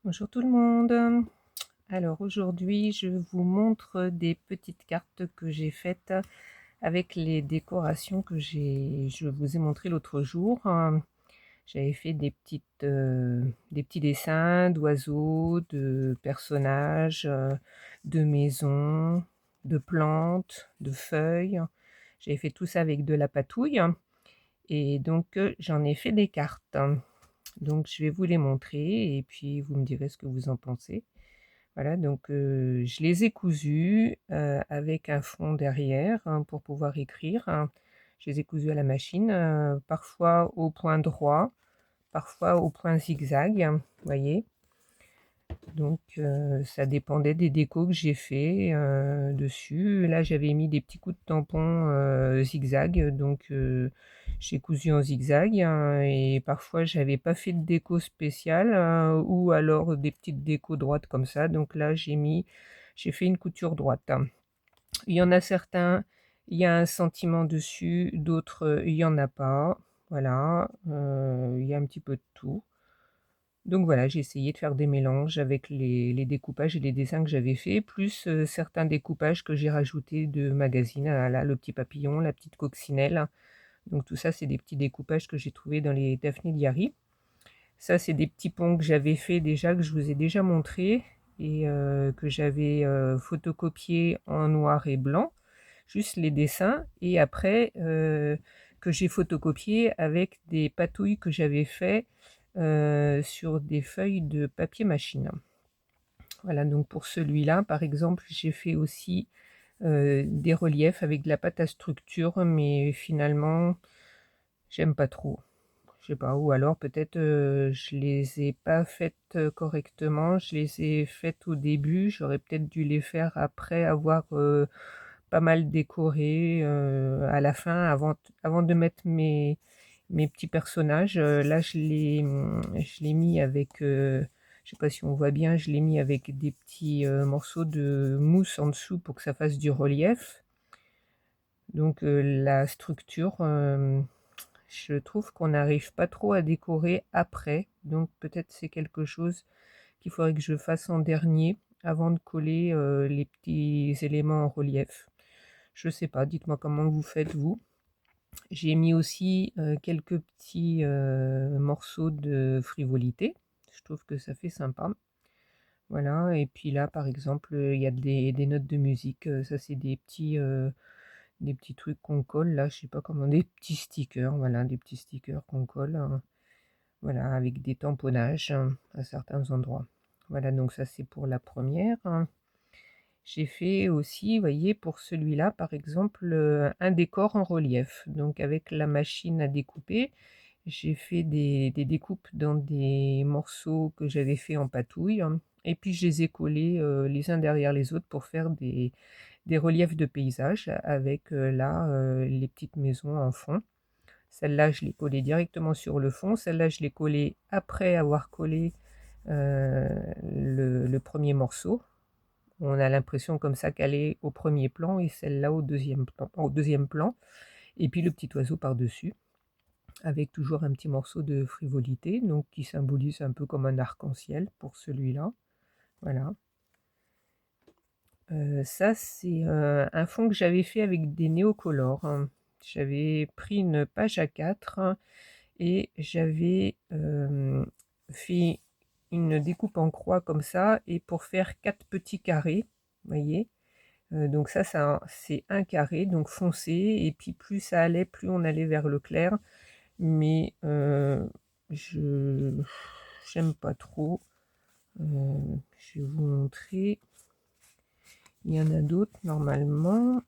Bonjour tout le monde. Alors aujourd'hui, je vous montre des petites cartes que j'ai faites avec les décorations que je vous ai montré l'autre jour. J'avais fait des petits dessins d'oiseaux, de personnages, de maisons, de plantes, de feuilles. J'avais fait tout ça avec de la patouille et donc j'en ai fait des cartes. Donc je vais vous les montrer et puis vous me direz ce que vous en pensez. Voilà, donc je les ai cousus, avec un fond derrière, pour pouvoir écrire, hein. Je les ai cousus à la machine, parfois au point droit, parfois au point zigzag, vous voyez? Donc ça dépendait des décos que j'ai fait, dessus. Là, j'avais mis des petits coups de tampon, zigzag, donc j'ai cousu en zigzag, et parfois j'avais pas fait de déco spéciale, ou alors des petites décos droites comme ça. Donc là, j'ai fait une couture droite. Il y en a certains, il y a un sentiment dessus, d'autres, il y en a pas. Voilà, il y a un petit peu de tout. Donc voilà, j'ai essayé de faire des mélanges avec les découpages et les dessins que j'avais faits, plus, certains découpages que j'ai rajoutés de magazines. Ah là, le petit papillon, la petite coccinelle. Donc tout ça, c'est des petits découpages que j'ai trouvés dans les Daphné Diary. Ça, c'est des petits ponts que j'avais fait déjà, que je vous ai déjà montré et que j'avais, photocopié en noir et blanc, juste les dessins, et après, que j'ai photocopié avec des patouilles que j'avais fait, sur des feuilles de papier machine. Voilà, donc pour celui-là, par exemple, j'ai fait aussi, des reliefs avec de la pâte à structure, mais finalement, j'aime pas trop. Je sais pas, ou alors peut-être, je les ai pas faites, correctement. Je les ai faites au début, j'aurais peut-être dû les faire après avoir, pas mal décoré, à la fin, avant de mettre mes petits personnages. Là, je l'ai mis avec, je sais pas si on voit bien, je l'ai mis avec des petits, morceaux de mousse en dessous pour que ça fasse du relief. Donc la structure, je trouve qu'on n'arrive pas trop à décorer après, donc peut-être c'est quelque chose qu'il faudrait que je fasse en dernier avant de coller, les petits éléments en relief. Je sais pas, dites-moi comment vous faites vous. J'ai mis aussi, quelques petits, morceaux de frivolité. Je trouve que ça fait sympa. Voilà, et puis là, par exemple, il y a des notes de musique, ça c'est des petits trucs qu'on colle là, je sais pas comment, des petits stickers, voilà, des petits stickers qu'on colle, voilà, avec des tamponnages, à certains endroits. Voilà, donc ça c'est pour la première. J'ai fait aussi, vous voyez, pour celui-là, par exemple, un décor en relief. Donc avec la machine à découper, j'ai fait des découpes dans des morceaux que j'avais fait en patouille, et puis je les ai collés, les uns derrière les autres pour faire des reliefs de paysage avec, là, les petites maisons en fond. Celle-là, je l'ai collée directement sur le fond. Celle-là, je l'ai collée après avoir collé, le 1er morceau. On a l'impression comme ça qu'elle est au premier plan, et celle-là au deuxième plan, et puis le petit oiseau par-dessus, avec toujours un petit morceau de frivolité, donc qui symbolise un peu comme un arc-en-ciel pour celui-là. Voilà. Ça, c'est, un fond que j'avais fait avec des néocolores, hein. J'avais pris une page A4, et j'avais, fait une découpe en croix comme ça, et pour faire 4 petits carrés, vous voyez? Donc ça c'est un carré, donc foncé, et puis plus ça allait, plus on allait vers le clair. Mais je j'aime pas trop. Je vais vous montrer. Il y en a d'autres normalement.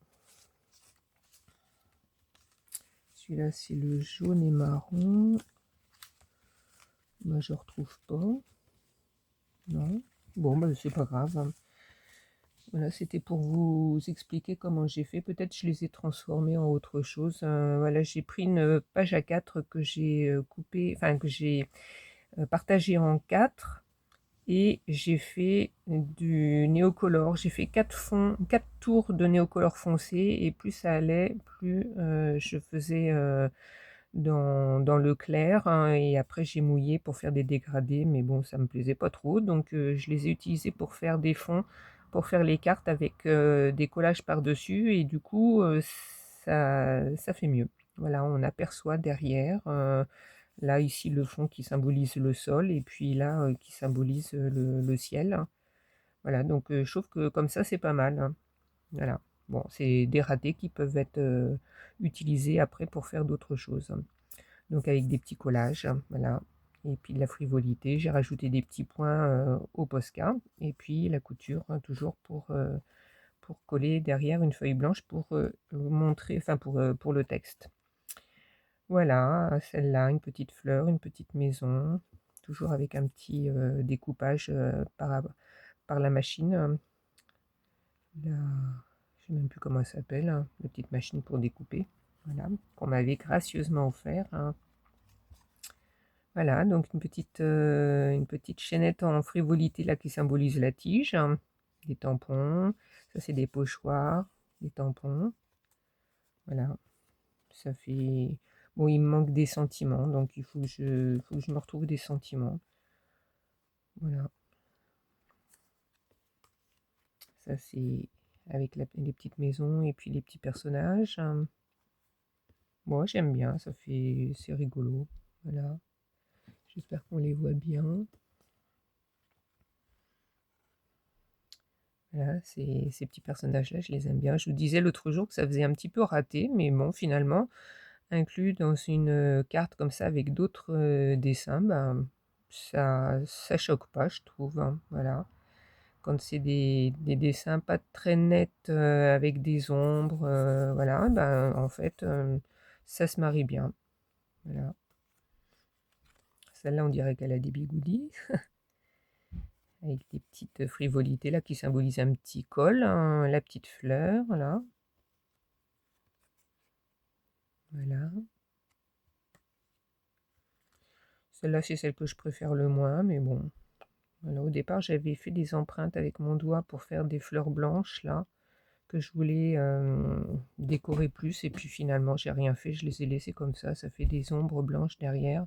Celui-là c'est le jaune et marron. Moi je retrouve pas. Non. Bon bah c'est pas grave, hein. Voilà, c'était pour vous expliquer comment j'ai fait. Peut-être je les ai transformés en autre chose. Voilà, j'ai pris une page A4 que j'ai coupée, enfin que j'ai partagée en 4, et j'ai fait du néocolore. J'ai fait 4 tours de néocolore foncé, et plus ça allait, plus je faisais dans le clair, hein, et après j'ai mouillé pour faire des dégradés, mais bon, ça me plaisait pas trop, donc je les ai utilisés pour faire des fonds, pour faire les cartes avec des collages par-dessus, et du coup, ça fait mieux. Voilà, on aperçoit derrière, là ici le fond qui symbolise le sol, et puis là qui symbolise le ciel. Voilà, donc je trouve que comme ça c'est pas mal, hein. Voilà. Bon, c'est des ratés qui peuvent être utilisés après pour faire d'autres choses. Donc avec des petits collages, hein, voilà. Et puis de la frivolité, j'ai rajouté des petits points au Posca. Et puis la couture, hein, toujours pour coller derrière une feuille blanche pour vous montrer, enfin pour le texte. Voilà, celle-là, une petite fleur, une petite maison, toujours avec un petit découpage par la machine. La... Je ne sais même plus comment elle s'appelle, hein, la petite machine pour découper. Voilà, qu'on m'avait gracieusement offert, hein. Voilà, donc une petite chaînette en frivolité là qui symbolise la tige, hein. Des tampons, ça c'est des pochoirs, des tampons. Voilà, ça fait... Bon, il me manque des sentiments, donc il faut que je me retrouve des sentiments. Voilà, ça c'est avec les petites maisons et puis les petits personnages, hein. Moi j'aime bien, c'est rigolo. Voilà, j'espère qu'on les voit bien. Voilà, ces petits personnages-là, je les aime bien. Je vous disais l'autre jour que ça faisait un petit peu raté, mais bon, finalement, inclus dans une carte comme ça avec d'autres dessins, ben, ça choque pas, je trouve, hein. Voilà. Quand c'est des dessins pas très nets avec des ombres, voilà, ben, en fait, ça se marie bien. Voilà. Celle-là, on dirait qu'elle a des bigoudis, avec des petites frivolités là qui symbolisent un petit col, hein, la petite fleur, là. Voilà. Celle-là, c'est celle que je préfère le moins, mais bon. Voilà, au départ, j'avais fait des empreintes avec mon doigt pour faire des fleurs blanches, là, que je voulais décorer plus, et puis finalement, j'ai rien fait, je les ai laissées comme ça fait des ombres blanches derrière.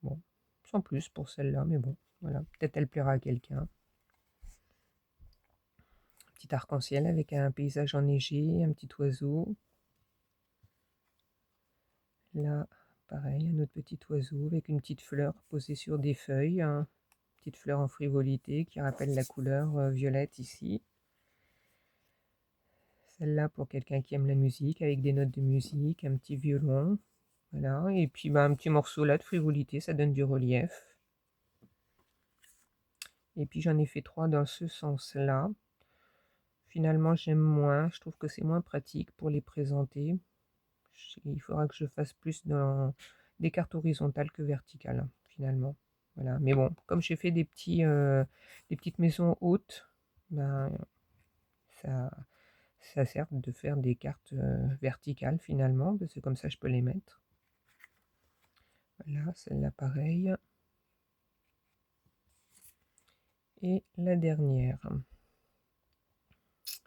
Bon, sans plus pour celle-là, mais bon, voilà, peut-être elle plaira à quelqu'un. Petit arc-en-ciel avec un paysage enneigé, un petit oiseau. Là, pareil, un autre petit oiseau avec une petite fleur posée sur des feuilles, hein. Petite fleur en frivolité qui rappelle la couleur violette ici. Celle-là pour quelqu'un qui aime la musique, avec des notes de musique, un petit violon. Voilà, et puis bah, un petit morceau là de frivolité, ça donne du relief. Et puis j'en ai fait 3 dans ce sens-là. Finalement, j'aime moins, je trouve que c'est moins pratique pour les présenter. Il faudra que je fasse plus dans des cartes horizontales que verticales, hein, finalement. Voilà. Mais bon, comme j'ai fait des petites maisons hautes, ben, ça, ça sert de faire des cartes verticales finalement, parce que comme ça je peux les mettre. Voilà, celle-là pareil. Et la dernière.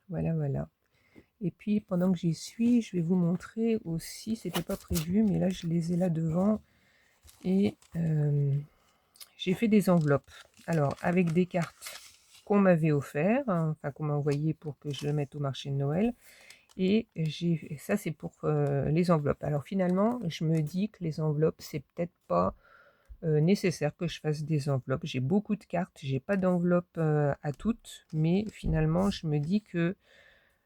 Voilà, voilà. Et puis pendant que j'y suis, je vais vous montrer aussi, c'était pas prévu, mais là je les ai là devant. Et j'ai fait des enveloppes. Alors, avec des cartes qu'on m'avait offert, hein, enfin qu'on m'a envoyé pour que je le mette au marché de Noël. Et ça, c'est pour les enveloppes. Alors finalement, je me dis que les enveloppes, c'est peut-être pas nécessaire que je fasse des enveloppes. J'ai beaucoup de cartes, j'ai pas d'enveloppe à toutes, mais finalement, je me dis que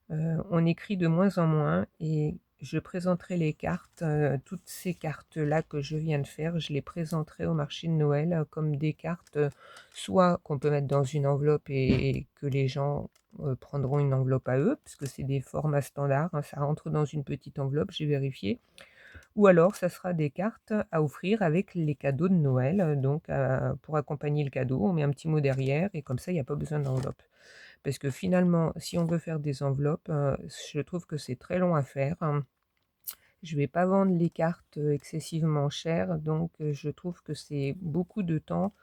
on écrit de moins en moins et je présenterai les cartes, toutes ces cartes-là que je viens de faire, je les présenterai au marché de Noël comme des cartes, soit qu'on peut mettre dans une enveloppe et que les gens prendront une enveloppe à eux, parce que c'est des formats standards, hein, ça rentre dans une petite enveloppe, j'ai vérifié. Ou alors, ça sera des cartes à offrir avec les cadeaux de Noël. Donc, pour accompagner le cadeau, on met un petit mot derrière et comme ça, il n'y a pas besoin d'enveloppe. Parce que finalement, si on veut faire des enveloppes, je trouve que c'est très long à faire, hein. Je ne vais pas vendre les cartes excessivement chères, donc je trouve que c'est beaucoup de temps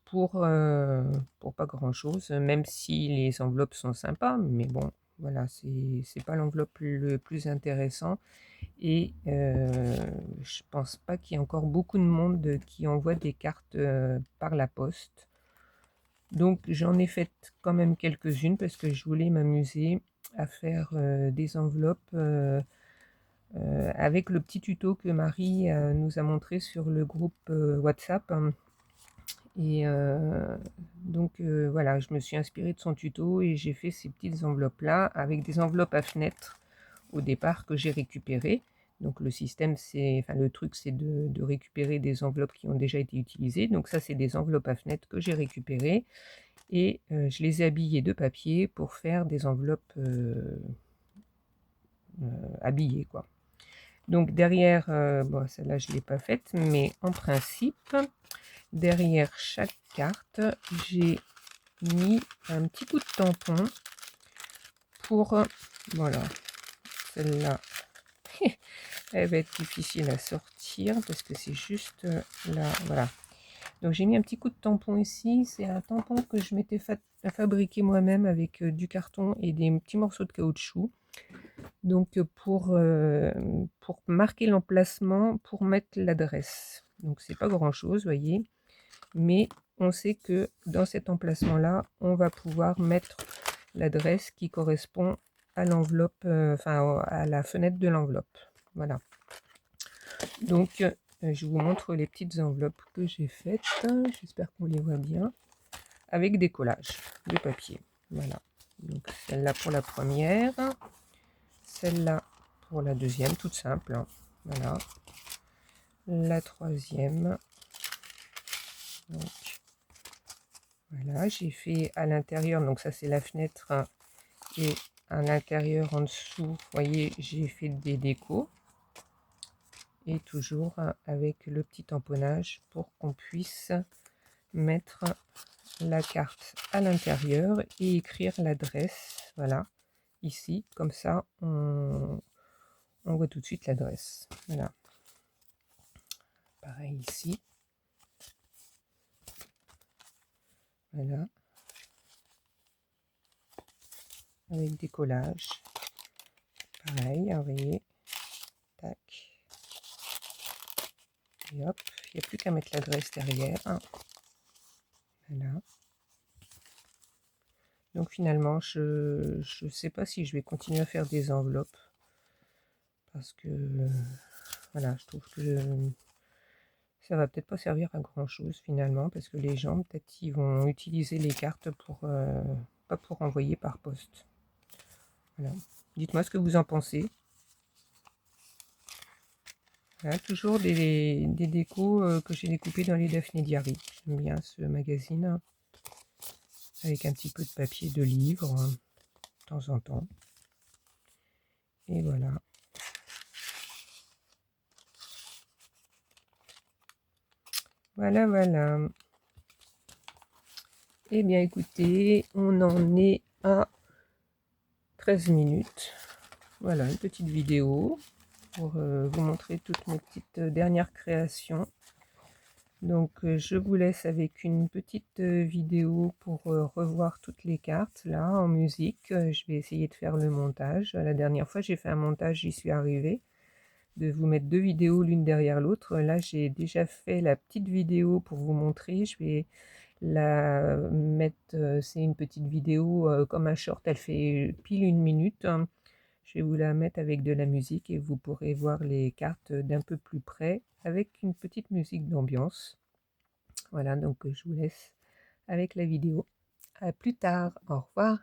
pour pas grand-chose, même si les enveloppes sont sympas. Mais bon, voilà, c'est pas l'enveloppe le plus intéressant et je pense pas qu'il y ait encore beaucoup de monde qui envoie des cartes par la poste. Donc j'en ai fait quand même quelques-unes parce que je voulais m'amuser à faire des enveloppes avec le petit tuto que Marie nous a montré sur le groupe WhatsApp. Et donc voilà, je me suis inspirée de son tuto et j'ai fait ces petites enveloppes-là avec des enveloppes à fenêtre au départ que j'ai récupérées. Donc le système, enfin le truc, c'est de récupérer des enveloppes qui ont déjà été utilisées. Donc ça, c'est des enveloppes à fenêtre que j'ai récupérées et je les ai habillées de papier pour faire des enveloppes habillées, quoi. Donc derrière, bon, celle-là, je ne l'ai pas faite, mais en principe, derrière chaque carte, j'ai mis un petit coup de tampon pour, voilà, celle-là, elle va être difficile à sortir parce que c'est juste là, voilà. Donc j'ai mis un petit coup de tampon ici, c'est un tampon que je m'étais fabriqué moi-même avec du carton et des petits morceaux de caoutchouc. Donc pour marquer l'emplacement, pour mettre l'adresse. Donc c'est pas grand-chose, voyez, mais on sait que dans cet emplacement-là, on va pouvoir mettre l'adresse qui correspond à l'enveloppe, enfin à la fenêtre de l'enveloppe. Voilà. Donc je vous montre les petites enveloppes que j'ai faites. J'espère qu'on les voit bien. Avec des collages de papier. Voilà. Donc celle-là pour la première. Celle-là pour la deuxième, toute simple. Hein. Voilà. La troisième. Donc voilà, j'ai fait à l'intérieur, donc ça c'est la fenêtre. Hein, et à l'intérieur en dessous, vous voyez, j'ai fait des décos. Et toujours avec le petit tamponnage pour qu'on puisse mettre la carte à l'intérieur et écrire l'adresse. Voilà, ici, comme ça, on voit tout de suite l'adresse. Voilà. Pareil ici. Voilà. Avec des collages. Pareil, vous voyez. Tac. Et hop, il n'y a plus qu'à mettre l'adresse derrière. Voilà. Donc finalement, je ne sais pas si je vais continuer à faire des enveloppes. Parce que, voilà, je trouve que ça va peut-être pas servir à grand chose finalement. Parce que les gens, peut-être, ils vont utiliser les cartes pour, pas pour envoyer par poste. Voilà. Dites-moi ce que vous en pensez. Voilà, toujours des décos que j'ai découpés dans les Daphné Diary. J'aime bien ce magazine. Hein, avec un petit peu de papier de livre, de temps en temps. Et voilà. Voilà, voilà. Eh bien, écoutez, on en est à 13 minutes. Voilà, une petite vidéo pour vous montrer toutes mes petites dernières créations. Donc, je vous laisse avec une petite vidéo pour revoir toutes les cartes, là, en musique. Je vais essayer de faire le montage. La dernière fois, j'ai fait un montage, j'y suis arrivée, de vous mettre deux vidéos l'une derrière l'autre. Là, j'ai déjà fait la petite vidéo pour vous montrer. Je vais la mettre, c'est une petite vidéo comme un short, elle fait pile 1 minute. Je vais vous la mettre avec de la musique et vous pourrez voir les cartes d'un peu plus près avec une petite musique d'ambiance. Voilà, donc je vous laisse avec la vidéo. À plus tard, au revoir.